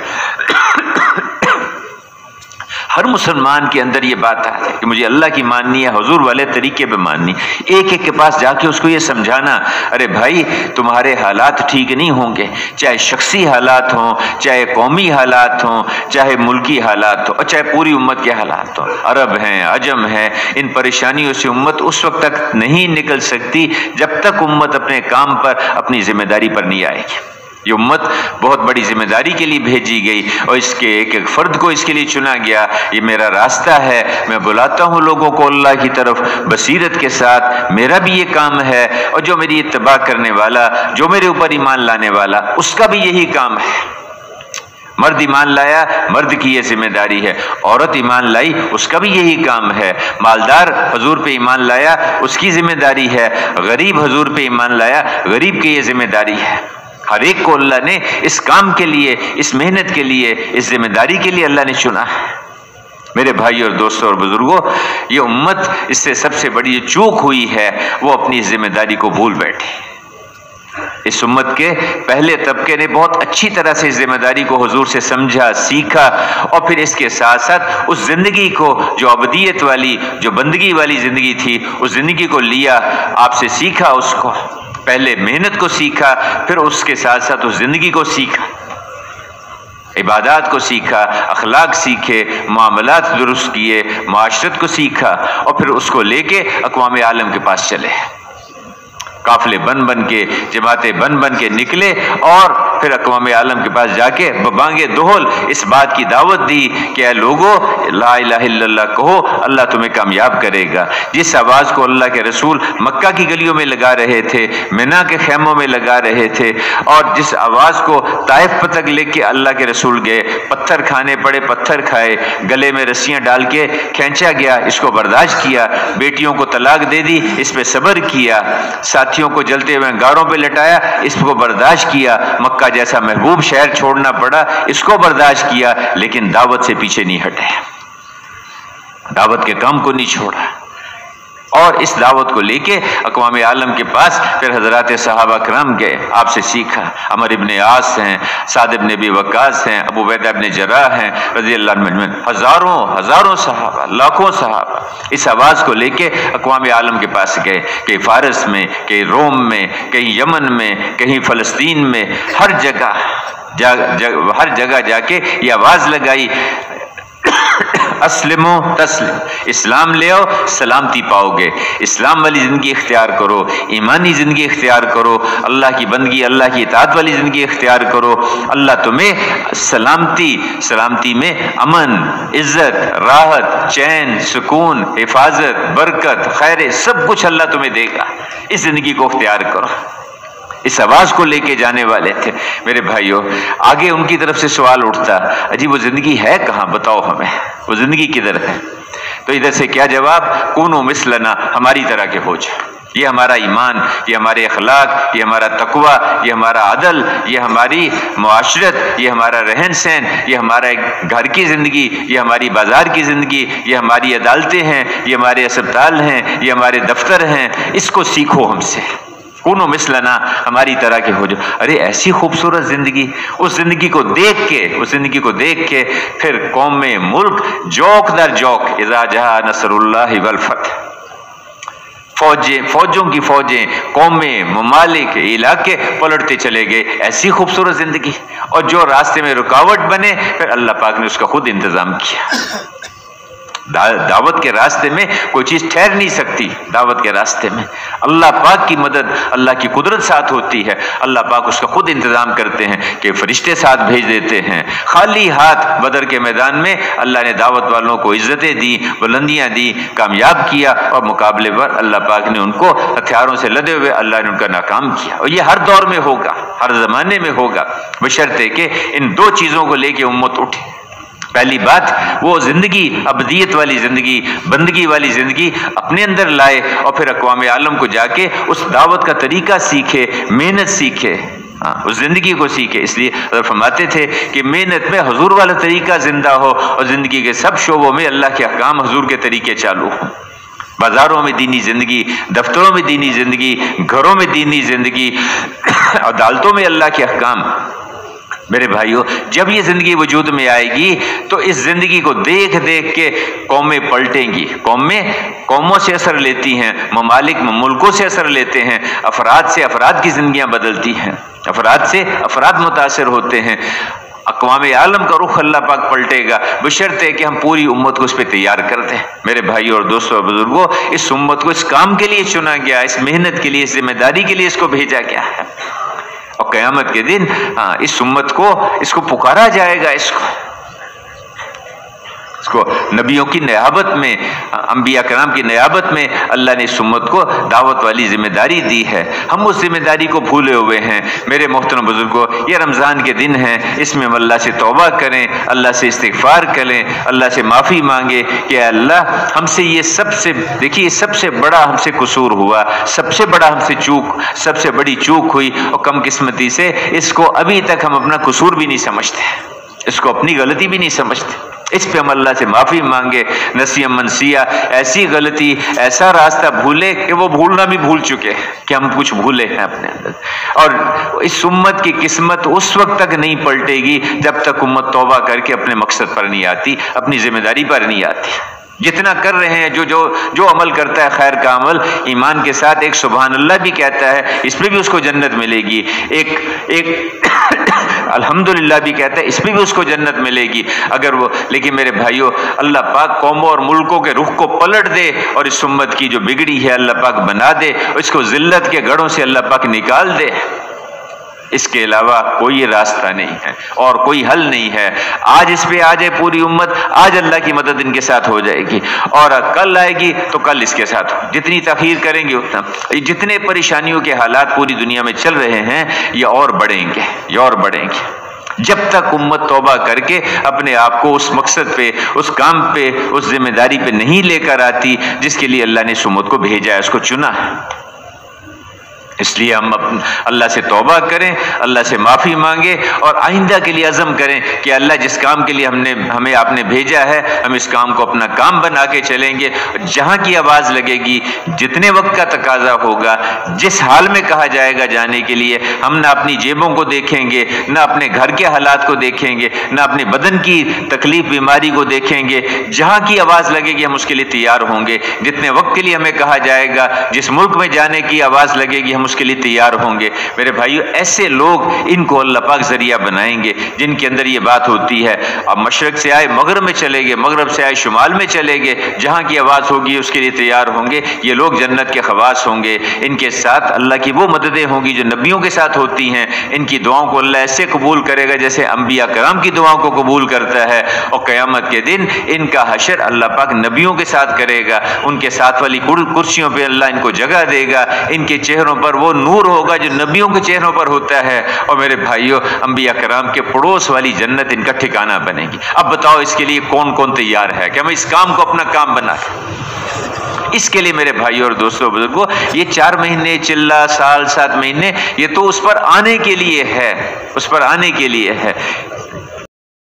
ہر مسلمان کے اندر یہ بات ہے کہ مجھے اللہ کی ماننی ہے، حضور والے طریقے پہ ماننی، ایک ایک کے پاس جا کے اس کو یہ سمجھانا، ارے بھائی تمہارے حالات ٹھیک نہیں ہوں گے، چاہے شخصی حالات ہوں، چاہے قومی حالات ہوں، چاہے ملکی حالات ہوں، اور چاہے پوری امت کے حالات ہوں، عرب ہیں، عجم ہیں، ان پریشانیوں سے امت اس وقت تک نہیں نکل سکتی جب تک امت اپنے کام پر، اپنی ذمہ داری پر نہیں آئے گی۔ یہ امت بہت بڑی ذمہ داری کے لیے بھیجی گئی، اور اس کے ایک ایک فرد کو اس کے لیے چنا گیا، یہ میرا راستہ ہے، میں بلاتا ہوں لوگوں کو اللہ کی طرف بصیرت کے ساتھ، میرا بھی یہ کام ہے، اور جو میری اتباع کرنے والا، جو میرے اوپر ایمان لانے والا، اس کا بھی یہی کام ہے۔ مرد ایمان لایا، مرد کی یہ ذمہ داری ہے، عورت ایمان لائی، اس کا بھی یہی کام ہے، مالدار حضور پہ ایمان لایا، اس کی ذمہ داری ہے، غریب حضور پہ ایمان لایا، غریب کی یہ ذمہ داری ہے۔ ہر ایک کو اللہ نے اس کام کے لیے، اس محنت کے لیے، اس ذمہ داری کے لیے اللہ نے چنا ہے۔ میرے بھائیوں اور دوستوں اور بزرگوں، یہ امت اس سے سب سے بڑی جو چوک ہوئی ہے وہ اپنی ذمہ داری کو بھول بیٹھی۔ اس امت کے پہلے طبقے نے بہت اچھی طرح سے اس ذمہ داری کو حضور سے سمجھا، سیکھا، اور پھر اس کے ساتھ ساتھ اس زندگی کو جو عبدیت والی، جو بندگی والی زندگی تھی، اس زندگی کو لیا، آپ سے سیکھا، اس کو پہلے محنت کو سیکھا، پھر اس کے ساتھ ساتھ اس زندگی کو سیکھا، عبادات کو سیکھا، اخلاق سیکھے، معاملات درست کیے، معاشرت کو سیکھا، اور پھر اس کو لے کے اقوام عالم کے پاس چلے، قافلے بن بن کے، جماعتیں بن بن کے نکلے، اور پھر اقوام عالم کے پاس جا کے ببانگے دہل اس بات کی دعوت دی کہ اے لوگو لا الہ الا اللہ کہو، اللہ تمہیں کامیاب کرے گا۔ جس آواز کو اللہ کے رسول مکہ کی گلیوں میں لگا رہے تھے، منا کے خیموں میں لگا رہے تھے، اور جس آواز کو طائف تک لے کے اللہ کے رسول گئے، پتھر کھانے پڑے، پتھر کھائے، گلے میں رسیاں ڈال کے کھینچا گیا، اس کو برداشت کیا، بیٹیوں کو طلاق دے دی، اس پہ صبر کیا، ساتھیوں کو جلتے ہوئے انگاروں پہ لٹایا، اس کو برداشت کیا، مکہ جیسا محبوب شہر چھوڑنا پڑا، اس کو برداشت کیا، لیکن دعوت سے پیچھے نہیں ہٹے، دعوت کے کام کو نہیں چھوڑا، اور اس دعوت کو لے کے اقوام عالم کے پاس پھر حضرات صحابہ کرام گئے، آپ سے سیکھا، عمر ابن عاص ہیں، سعد ابن ابی وقاص ہیں، ابو عبیدہ ابن جراح ہیں رضی اللہ عنہ، ہزاروں صحابہ، لاکھوں صحابہ اس آواز کو لے کے اقوام عالم کے پاس گئے، کہیں فارس میں، کہیں روم میں، کہیں یمن میں، کہیں فلسطین میں، ہر جگہ جا کے یہ آواز لگائی، اسلمو تسلم، اسلام لے آؤ سلامتی پاؤ گے، اسلام والی زندگی اختیار کرو، ایمانی زندگی اختیار کرو، اللہ کی بندگی، اللہ کی اطاعت والی زندگی اختیار کرو، اللہ تمہیں سلامتی میں امن، عزت، راحت، چین، سکون، حفاظت، برکت، خیر، سب کچھ اللہ تمہیں دے گا، اس زندگی کو اختیار کرو۔ اس آواز کو لے کے جانے والے تھے۔ میرے بھائیوں، آگے ان کی طرف سے سوال اٹھتا، اجی وہ زندگی ہے کہاں، بتاؤ ہمیں، وہ زندگی کدھر ہے؟ تو ادھر سے کیا جواب، کونوا مثلنا، ہماری طرح کے ہو جائے، یہ ہمارا ایمان، یہ ہمارے اخلاق، یہ ہمارا تقوی، یہ ہمارا عدل، یہ ہماری معاشرت، یہ ہمارا رہن سہن، یہ ہمارا گھر کی زندگی، یہ ہماری بازار کی زندگی، یہ ہماری عدالتیں ہیں، یہ ہمارے اسپتال ہیں، یہ ہمارے دفتر ہیں، اس کو سیکھو ہم سے، کونوا مثلنا، ہماری طرح کے ہو جاؤ۔ ارے ایسی خوبصورت زندگی، اس زندگی کو دیکھ کے پھر قوم میں، ملک جوک در جوک، اذا جاء نصر اللہ والفتح، فوجوں کی فوجیں، قومیں، ممالک، علاقے پلٹتے چلے گئے، ایسی خوبصورت زندگی، اور جو راستے میں رکاوٹ بنے پھر اللہ پاک نے اس کا خود انتظام کیا۔ دعوت کے راستے میں کوئی چیز ٹھہر نہیں سکتی، دعوت کے راستے میں اللہ پاک کی مدد، اللہ کی قدرت ساتھ ہوتی ہے، اللہ پاک اس کا خود انتظام کرتے ہیں کہ فرشتے ساتھ بھیج دیتے ہیں۔ خالی ہاتھ بدر کے میدان میں اللہ نے دعوت والوں کو عزتیں دی، بلندیاں دی، کامیاب کیا، اور مقابلے پر اللہ پاک نے ان کو ہتھیاروں سے لدے ہوئے اللہ نے ان کا ناکام کیا، اور یہ ہر دور میں ہوگا، ہر زمانے میں ہوگا، بشرطے کہ ان دو چیزوں کو لے کے امت اٹھے۔ پہلی بات، وہ زندگی، عبدیت والی زندگی، بندگی والی زندگی اپنے اندر لائے، اور پھر اقوام عالم کو جا کے اس دعوت کا طریقہ سیکھے، محنت سیکھے، اس زندگی کو سیکھے۔ اس لیے حضرت فرماتے تھے کہ محنت میں حضور والا طریقہ زندہ ہو، اور زندگی کے سب شعبوں میں اللہ کے احکام حضور کے طریقے چالو ہوں، بازاروں میں دینی زندگی، دفتروں میں دینی زندگی، گھروں میں دینی زندگی، عدالتوں میں اللہ کے احکام، میرے بھائیوں، جب یہ زندگی وجود میں آئے گی تو اس زندگی کو دیکھ دیکھ کے قومیں پلٹیں گی، قوموں سے اثر لیتی ہیں، ممالک ملکوں سے اثر لیتے ہیں، افراد سے افراد کی زندگیاں بدلتی ہیں، افراد سے افراد متاثر ہوتے ہیں، اقوام عالم کا رخ اللہ پاک پلٹے گا، بشرطے کہ ہم پوری امت کو اس پہ تیار کر دیں۔ میرے بھائیوں اور دوستوں اور بزرگوں، اس امت کو اس کام کے لیے چنا گیا، اس محنت کے لیے، اس ذمہ داری کے لیے اس کو بھیجا گیا ہے، اور قیامت کے دن اس امت کو اس کو پکارا جائے گا، اس کو نبیوں کی نیابت میں، انبیاء کرام کی نیابت میں اللہ نے اس امت کو دعوت والی ذمہ داری دی ہے۔ ہم اس ذمہ داری کو بھولے ہوئے ہیں۔ میرے محترم بزرگوں، یہ رمضان کے دن ہیں، اس میں ہم اللہ سے توبہ کریں، اللہ سے استغفار کریں، اللہ سے معافی مانگے کہ اے اللہ ہم سے یہ سب سے بڑا ہم سے قصور ہوا، سب سے بڑا ہم سے سب سے بڑی چوک ہوئی، اور کم قسمتی سے اس کو ابھی تک ہم اپنا قصور بھی نہیں سمجھتے، اس کو اپنی غلطی بھی نہیں سمجھتے۔ اس پہ ہم اللہ سے معافی مانگے، نسیہ منسیہ، ایسی غلطی، ایسا راستہ بھولے کہ وہ بھولنا بھی بھول چکے کہ ہم کچھ بھولے ہیں اپنے اندر۔ اور اس امت کی قسمت اس وقت تک نہیں پلٹے گی جب تک امت توبہ کر کے اپنے مقصد پر نہیں آتی، اپنی ذمہ داری پر نہیں آتی۔ جتنا کر رہے ہیں، جو عمل کرتا ہے خیر کا عمل ایمان کے ساتھ، ایک سبحان اللہ بھی کہتا ہے، اس پہ بھی اس کو جنت ملے گی، ایک الحمدللہ بھی کہتا ہے، اس پہ بھی اس کو جنت ملے گی اگر وہ۔ لیکن میرے بھائیوں، اللہ پاک قوموں اور ملکوں کے رخ کو پلٹ دے، اور اس امت کی جو بگڑی ہے اللہ پاک بنا دے، اس کو ذلت کے گڑھوں سے اللہ پاک نکال دے۔ اس کے علاوہ کوئی راستہ نہیں ہے اور کوئی حل نہیں ہے۔ آج اس پہ آ جائے پوری امت، آج اللہ کی مدد ان کے ساتھ ہو جائے گی، اور کل آئے گی تو کل اس کے ساتھ ہو۔ جتنی تاخیر کریں گے اتنا، جتنے پریشانیوں کے حالات پوری دنیا میں چل رہے ہیں، یہ اور بڑھیں گے جب تک امت توبہ کر کے اپنے آپ کو اس مقصد پہ، اس کام پہ، اس ذمہ داری پہ نہیں لے کر آتی جس کے لیے اللہ نے اس امت کو بھیجا ہے، اس کو چنا ہے۔ اس لیے ہم اللہ سے توبہ کریں، اللہ سے معافی مانگیں، اور آئندہ کے لیے عزم کریں کہ اللہ جس کام کے لیے ہمیں آپ نے بھیجا ہے، ہم اس کام کو اپنا کام بنا کے چلیں گے۔ جہاں کی آواز لگے گی، جتنے وقت کا تقاضا ہوگا، جس حال میں کہا جائے گا جانے کے لیے، ہم نہ اپنی جیبوں کو دیکھیں گے، نہ اپنے گھر کے حالات کو دیکھیں گے، نہ اپنے بدن کی تکلیف بیماری کو دیکھیں گے۔ جہاں کی آواز لگے گی ہم اس کے لیے تیار ہوں گے۔ جتنے وقت کے لیے ہمیں کہا جائے گا، جس ملک میں جانے کی آواز لگے گی ہم اس کے لیے تیار ہوں گے۔ میرے بھائیو، ایسے لوگ، ان کو اللہ پاک ذریعہ بنائیں گے جن کے اندر یہ بات ہوتی ہے۔ اب مشرق سے آئے مغرب میں چلے گئے، مغرب سے آئے شمال میں چلے گئے، جہاں کی آواز ہوگی اس کے لیے تیار ہوں گے۔ یہ لوگ جنت کے خواص ہوں گے۔ ان کے ساتھ اللہ کی وہ مددیں ہوں گی جو نبیوں کے ساتھ ہوتی ہیں۔ ان کی دعاؤں کو اللہ ایسے قبول کرے گا جیسے انبیاء کرام کی دعاؤں کو قبول کرتا ہے، اور قیامت کے دن ان کا حشر اللہ پاک نبیوں کے ساتھ کرے گا۔ ان کے ساتھ والی کرسیوں پہ اللہ ان کو جگہ دے گا۔ ان کے چہروں پر وہ نور ہوگا جو نبیوں کے چہروں پر ہوتا ہے، اور میرے بھائیوں، انبیاء کرام کے پڑوس والی جنت ان کا ٹھکانہ بنے گی۔ اب بتاؤ اس کے لیے کون کون تیار ہے کہ ہم اس کام کو اپنا کام بنا لیں؟ اس کے لیے میرے بھائیوں اور دوستوں بزرگوں، یہ 4 مہینے، چلہ سال 7 مہینے، یہ تو اس پر آنے کے لیے ہے، اس پر آنے کے لیے ہے۔